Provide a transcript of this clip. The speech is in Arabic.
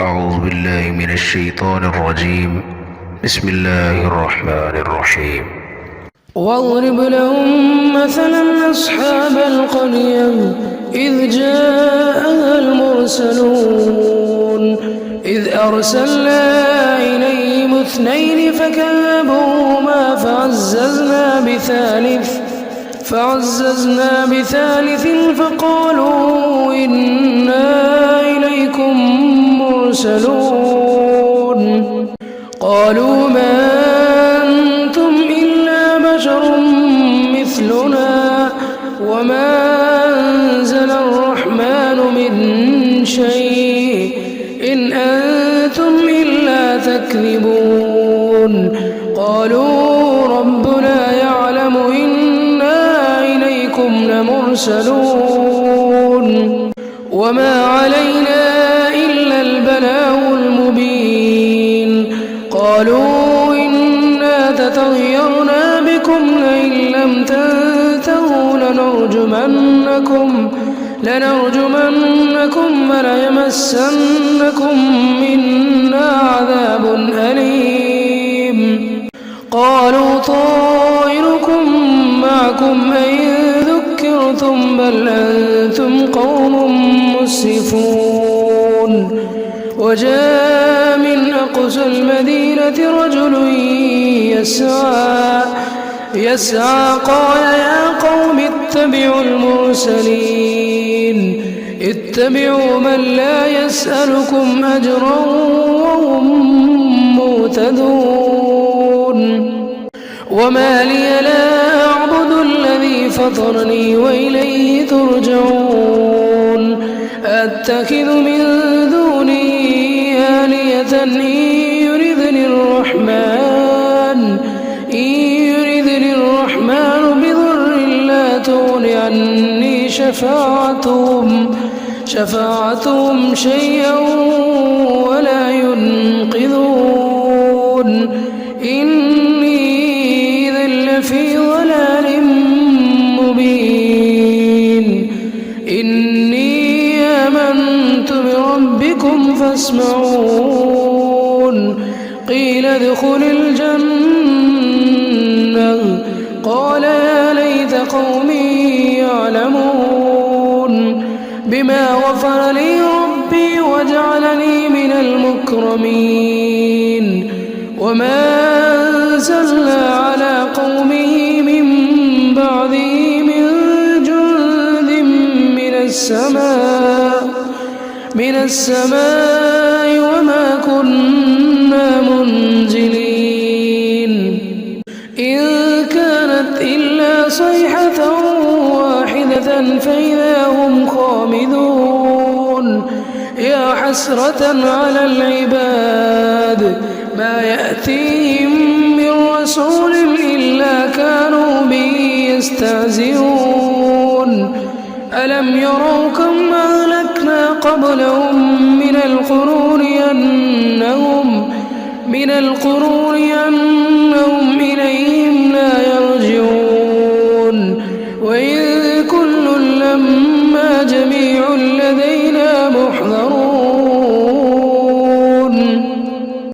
أعوذ بالله من الشيطان الرجيم. بسم الله الرحمن الرحيم. واضرب لهم مثلا أصحاب القرية إذ جاءها المرسلون إذ أرسلنا إليهم اثنين فكذبوهما فعززنا بثالث فقالوا إنا إليكم مرسلون قالوا ما أنتم إلا بشر مثلنا وما أنزل الرحمن من شيء إن أنتم إلا تكذبون قالوا ربنا يعلم إنا إليكم لمرسلون وما علينا إلا البلاغ المبين قالوا إنا تطيرنا بكم لئن لم تنتهوا لنرجمنكم وليمسنكم منا عذاب أليم قالوا طائركم معكم أئن ذكرتم بل أنتم قوم مسرفون وجاء من أقصى المدينة رجل يسعى قال يا قوم اتبعوا المرسلين اتبعوا من لا يسألكم أجرا وهم مهتدون وما لي لا أعبد الذي فطرني وإليه ترجعون أتخذ من دونه آلهة إن يردني الرحمن بضر لا تغن عني شفاعتهم شيئا ولا ينقذون إني إذا لفي ضلال مبين إني آمنت بربكم فاسمعون قيل ادخل الجنة قال يا ليت قومي يعلمون بما غفر لي ربي وجعلني من المكرمين وما أنزلنا على قومه من بعده من جند من السماء وما كنا منزلين إن كانت إلا صيحة واحدة فإذا هم خامدون يا حسرة على العباد ما يأتيهم من رسول إلا كانوا به يستهزئون ألم يروا كم أهلكنا قبلهم من القرون أنهم